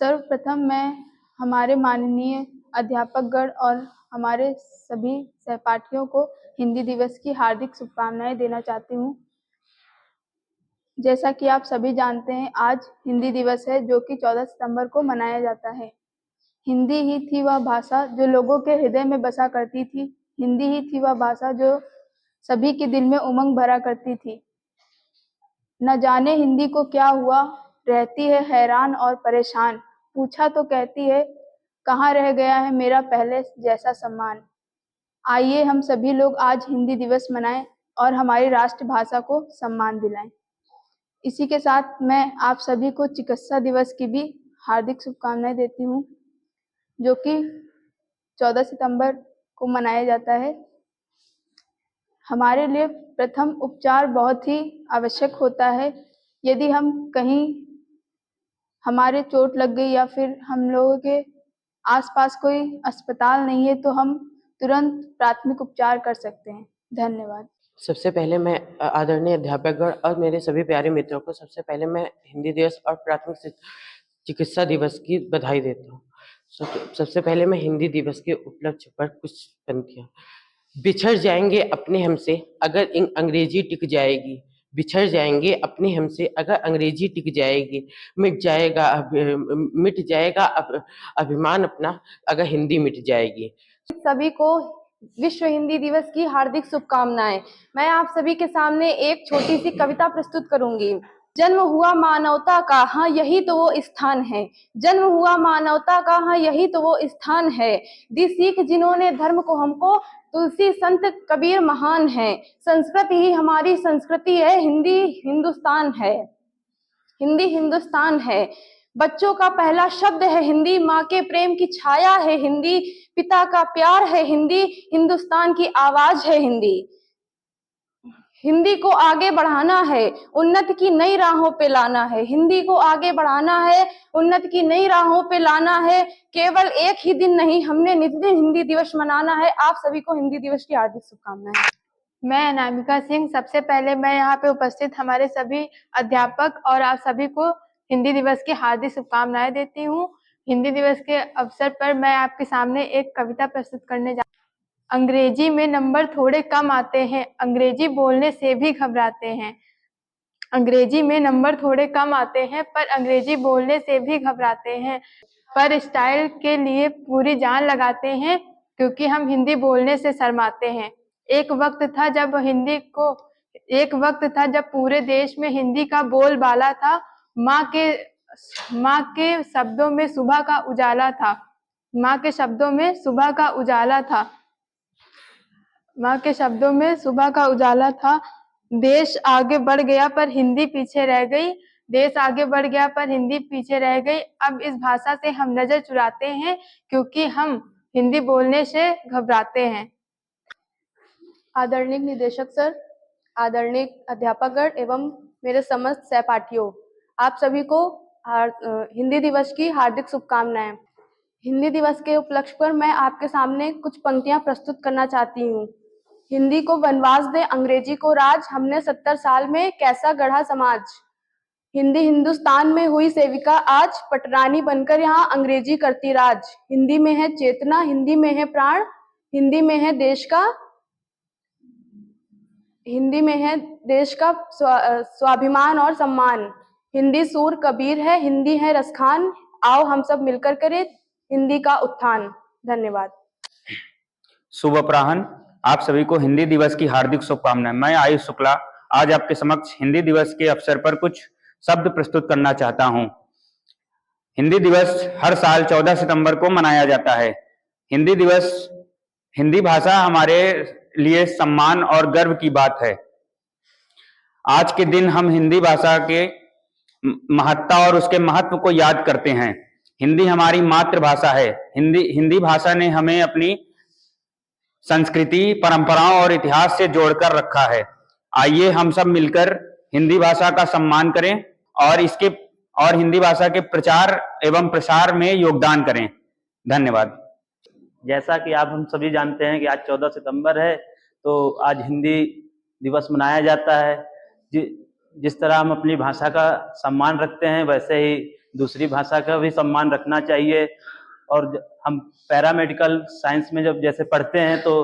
सर्वप्रथम मैं हमारे माननीय अध्यापकगण और हमारे सभी सहपाठियों को हिंदी दिवस की हार्दिक शुभकामनाएं देना चाहती हूँ। जैसा कि आप सभी जानते हैं, आज हिंदी दिवस है जो कि 14 सितंबर को मनाया जाता है। हिंदी ही थी वह भाषा जो लोगों के हृदय में बसा करती थी। हिंदी ही थी वह भाषा जो सभी के दिल में उमंग भरा करती थी। न जाने हिंदी को क्या हुआ, रहती है हैरान और परेशान। पूछा तो कहती है, कहाँ रह गया है मेरा पहले जैसा सम्मान। आइए हम सभी लोग आज हिंदी दिवस मनाएं और हमारी राष्ट्रभाषा को सम्मान दिलाएं। इसी के साथ मैं आप सभी को चिकित्सा दिवस की भी हार्दिक शुभकामनाएं देती हूँ, जो कि 14 सितंबर को मनाया जाता है। हमारे लिए प्रथम उपचार बहुत ही आवश्यक होता है। यदि हम कहीं हमारे चोट लग गई या फिर हम लोगों के आसपास कोई अस्पताल नहीं है तो हम तुरंत प्राथमिक उपचार कर सकते हैं। धन्यवाद। सबसे पहले मैं आदरणीय अध्यापकगण और मेरे सभी प्यारे मित्रों को सबसे पहले मैं हिंदी दिवस और प्राथमिक चिकित्सा दिवस की बधाई देता हूँ। सबसे पहले मैं हिंदी दिवस के उपलक्ष्य पर कुछ पंक्तियाँ। बिछड़ जाएंगे अपने हमसे अगर अंग्रेजी टिक जाएगी, बिछड़ जाएंगे अपने हमसे अगर अंग्रेजी टिक जाएगी, मिट जाएगा अभिमान अपना अगर हिंदी मिट जाएगी। सभी को विश्व हिंदी दिवस की हार्दिक शुभकामनाएं। मैं आप सभी के सामने एक छोटी सी कविता प्रस्तुत करूंगी। जन्म हुआ मानवता का, हाँ यही तो वो स्थान है। जन्म हुआ मानवता का, हाँ यही तो वो स्थान है। दी सीख जिन्होंने धर्म को हमको, तुलसी संत कबीर महान है। संस्कृत ही हमारी संस्कृति है, हिंदी हिंदुस्तान है। हिंदी हिंदुस्तान है। बच्चों का पहला शब्द है हिंदी, माँ के प्रेम की छाया है हिंदी, पिता का प्यार है हिंदी, हिंदुस्तान की आवाज है हिंदी। हिंदी को आगे बढ़ाना है, उन्नति की नई राहों पे लाना है। हिंदी को आगे बढ़ाना है, उन्नति की नई राहों पे लाना है। केवल एक ही दिन नहीं, हमने नित्य हिंदी दिवस मनाना है। आप सभी को हिंदी दिवस की हार्दिक शुभकामनाएं। मैं अनामिका सिंह। सबसे पहले मैं यहाँ पे उपस्थित हमारे सभी अध्यापक और आप सभी को हिंदी दिवस की हार्दिक शुभकामनाएं देती हूँ। हिंदी दिवस के अवसर पर मैं आपके सामने एक कविता प्रस्तुत करने जा। अंग्रेजी में नंबर थोड़े कम आते हैं, अंग्रेजी बोलने से भी घबराते हैं। अंग्रेजी में नंबर थोड़े कम आते हैं पर अंग्रेजी बोलने से भी घबराते हैं। पर स्टाइल के लिए पूरी जान लगाते हैं, क्योंकि हम हिंदी बोलने से शर्माते हैं। एक वक्त था जब पूरे देश में हिंदी का बोलबाला था। माँ के शब्दों में सुबह का उजाला था। माँ के शब्दों में सुबह का उजाला था। माँ के शब्दों में सुबह का उजाला था। देश आगे बढ़ गया पर हिंदी पीछे रह गई। देश आगे बढ़ गया पर हिंदी पीछे रह गई। अब इस भाषा से हम नजर चुराते हैं, क्योंकि हम हिंदी बोलने से घबराते हैं। आदरणीय निदेशक सर, आदरणीय अध्यापकगण एवं मेरे समस्त सहपाठियों, आप सभी को हिंदी दिवस की हार्दिक शुभकामनाएं। हिंदी दिवस के उपलक्ष्य पर मैं आपके सामने कुछ पंक्तियां प्रस्तुत करना चाहती हूँ। हिंदी को वनवास दे अंग्रेजी को राज, हमने 70 साल में कैसा गढ़ा समाज। हिंदी हिंदुस्तान में हुई सेविका आज, पटरानी बनकर यहाँ अंग्रेजी करती राज। हिंदी में है चेतना, हिंदी में है प्राण, हिंदी में है देश का स्वाभिमान और सम्मान। हिंदी सूर कबीर है, हिंदी है रसखान, आओ हम सब मिलकर करें हिंदी का उत्थान। धन्यवाद। शुभ अपराह्न। आप सभी को हिंदी दिवस की हार्दिक शुभकामनाएं। मैं आयुष शुक्ला आज आपके समक्ष हिंदी दिवस के अवसर पर कुछ शब्द प्रस्तुत करना चाहता हूं। हिंदी दिवस हर साल 14 सितंबर को मनाया जाता है। हिंदी दिवस, हिंदी भाषा हमारे लिए सम्मान और गर्व की बात है। आज के दिन हम हिंदी भाषा के महत्ता और उसके महत्व को याद करते हैं। हिंदी हमारी मातृभाषा है। हिंदी भाषा ने हमें अपनी संस्कृति, परंपराओं और इतिहास से जोड़कर रखा है। आइए हम सब मिलकर हिंदी भाषा का सम्मान करें और हिंदी भाषा के प्रचार एवं प्रसार में योगदान करें। धन्यवाद। जैसा कि आप हम सभी जानते हैं कि आज 14 सितंबर है, तो आज हिंदी दिवस मनाया जाता है। जिस तरह हम अपनी भाषा का सम्मान रखते हैं, वैसे ही दूसरी भाषा का भी सम्मान रखना चाहिए। और हम पैरामेडिकल साइंस में जब जैसे पढ़ते हैं तो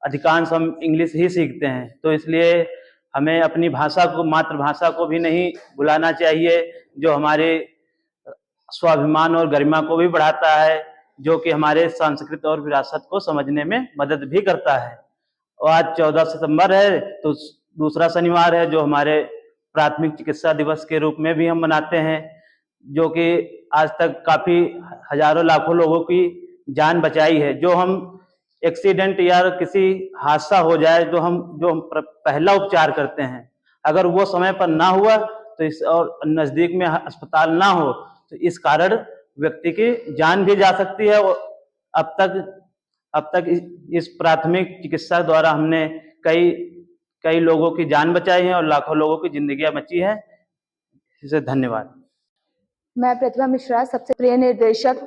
अधिकांश हम इंग्लिश ही सीखते हैं, तो इसलिए हमें अपनी भाषा को, मातृभाषा को भी नहीं भुलाना चाहिए, जो हमारे स्वाभिमान और गरिमा को भी बढ़ाता है, जो कि हमारे संस्कृति और विरासत को समझने में मदद भी करता है। और आज 14 सितंबर है तो दूसरा शनिवार है, जो हमारे प्राथमिक चिकित्सा दिवस के रूप में भी हम मनाते हैं, जो कि आज तक काफी हजारों लाखों लोगों की जान बचाई है। जो हम एक्सीडेंट या किसी हादसा हो जाए, जो हम पहला उपचार करते हैं, अगर वो समय पर ना हुआ तो इस और नजदीक में अस्पताल ना हो तो इस कारण व्यक्ति की जान भी जा सकती है। और अब तक इस प्राथमिक चिकित्सा द्वारा हमने कई लोगों की जान बचाई है और लाखों लोगों की जिंदगियां बची है। इसे धन्यवाद। मैं प्रतिभा मिश्रा, सबसे प्रिय निर्देशक,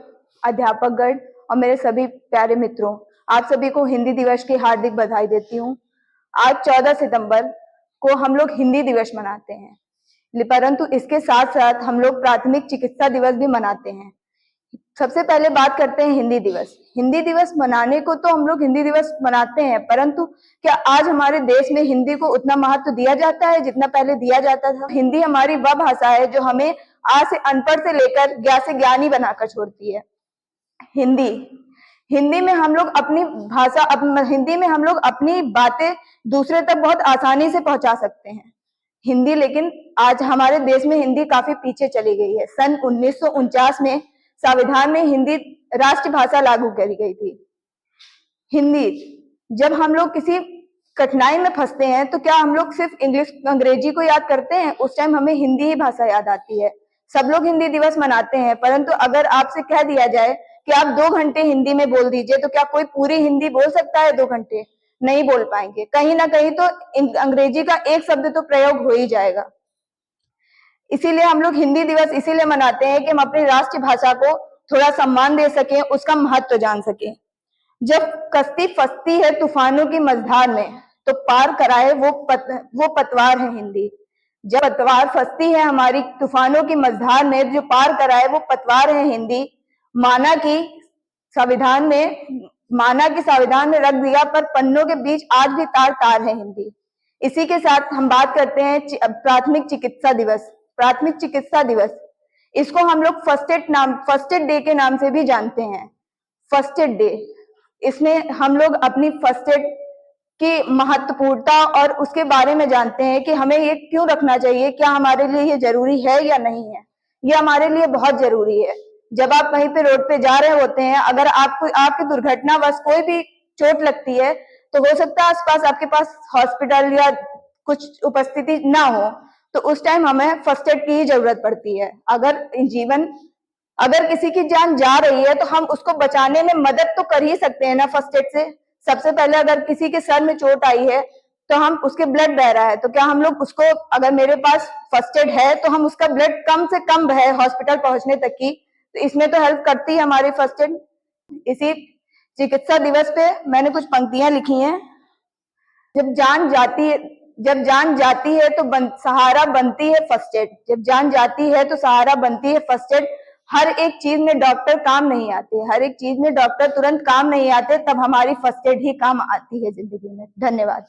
अध्यापकगण और मेरे सभी प्यारे मित्रों, आप सभी को हिंदी दिवस की हार्दिक बधाई देती हूँ। आज 14 सितंबर को हम लोग हिंदी दिवस मनाते हैं, परंतु इसके साथ साथ हम लोग प्राथमिक चिकित्सा दिवस भी मनाते हैं। सबसे पहले बात करते हैं हिंदी दिवस। हिंदी दिवस मनाने को तो हम लोग हिंदी दिवस मनाते हैं, परंतु क्या आज हमारे देश में हिंदी को उतना महत्व दिया जाता है जितना पहले दिया जाता था? हिंदी हमारी वह भाषा है जो हमें आज से अनपढ़ से लेकर ज्ञान से ज्ञानी बनाकर छोड़ती है। हिंदी में हम लोग अपनी भाषा, हिंदी में हम लोग अपनी बातें दूसरे तक बहुत आसानी से पहुंचा सकते हैं। हिंदी, लेकिन आज हमारे देश में हिंदी काफी पीछे चली गई है। सन 1949 में संविधान में हिंदी राष्ट्रीय भाषा लागू करी गई थी। हिंदी, जब हम लोग किसी कठिनाई में फंसते हैं तो क्या हम लोग सिर्फ अंग्रेजी को याद करते हैं? उस टाइम हमें हिंदी ही भाषा याद आती है। सब लोग हिंदी दिवस मनाते हैं, परंतु अगर आपसे कह दिया जाए कि आप 2 घंटे हिंदी में बोल दीजिए, तो क्या कोई पूरी हिंदी बोल सकता है 2 घंटे? नहीं बोल पाएंगे। कहीं ना कहीं तो अंग्रेजी का एक शब्द तो प्रयोग हो ही जाएगा। इसीलिए हम लोग हिंदी दिवस इसीलिए मनाते हैं कि हम अपनी राष्ट्रीय भाषा को थोड़ा सम्मान दे सकें, उसका महत्व जान सकें। जब कश्ती फंसती है तूफानों की मझधार में, तो पार कराए वो पतवार है हिंदी। जब पतवार फंसती है हमारी तूफानों की मझधार में, जो पार कराए वो पतवार है हिंदी। माना कि संविधान में रख दिया, पर पन्नों के बीच आज भी तार तार है हिंदी। इसी के साथ हम बात करते हैं प्राथमिक चिकित्सा दिवस। प्राथमिक चिकित्सा दिवस, इसको हम लोग फर्स्ट एड डे के नाम से भी जानते हैं। फर्स्ट एड डे, इसमें हम लोग अपनी फर्स्ट एड की महत्वपूर्णता और उसके बारे में जानते हैं कि हमें ये क्यों रखना चाहिए, क्या हमारे लिए ये जरूरी है या नहीं है। ये हमारे लिए बहुत जरूरी है। जब आप कहीं पे रोड पे जा रहे होते हैं, अगर आपकी दुर्घटनावश कोई भी चोट लगती है, तो हो सकता है आसपास आपके पास हॉस्पिटल या कुछ उपस्थिति ना हो, तो उस टाइम हमें फर्स्ट एड की ही जरूरत पड़ती है। अगर किसी की जान जा रही है तो हम उसको बचाने में मदद तो कर ही सकते हैं ना फर्स्ट एड से। सबसे पहले अगर किसी के सर में चोट आई है तो हम उसके ब्लड बह रहा है, तो क्या हम लोग उसको, अगर मेरे पास फर्स्ट एड है तो हम उसका ब्लड कम से कम बहे हॉस्पिटल पहुंचने तक की, तो इसमें तो हेल्प करती है हमारी फर्स्ट एड। इसी चिकित्सा दिवस पे मैंने कुछ पंक्तियां लिखी हैं। जब जान जाती है तो सहारा बनती है फर्स्ट एड। जब जान जाती है तो सहारा बनती है फर्स्ट एड। हर एक चीज में डॉक्टर काम नहीं आते, हर एक चीज में डॉक्टर तुरंत काम नहीं आते, तब हमारी फर्स्ट एड ही काम आती है जिंदगी में। धन्यवाद।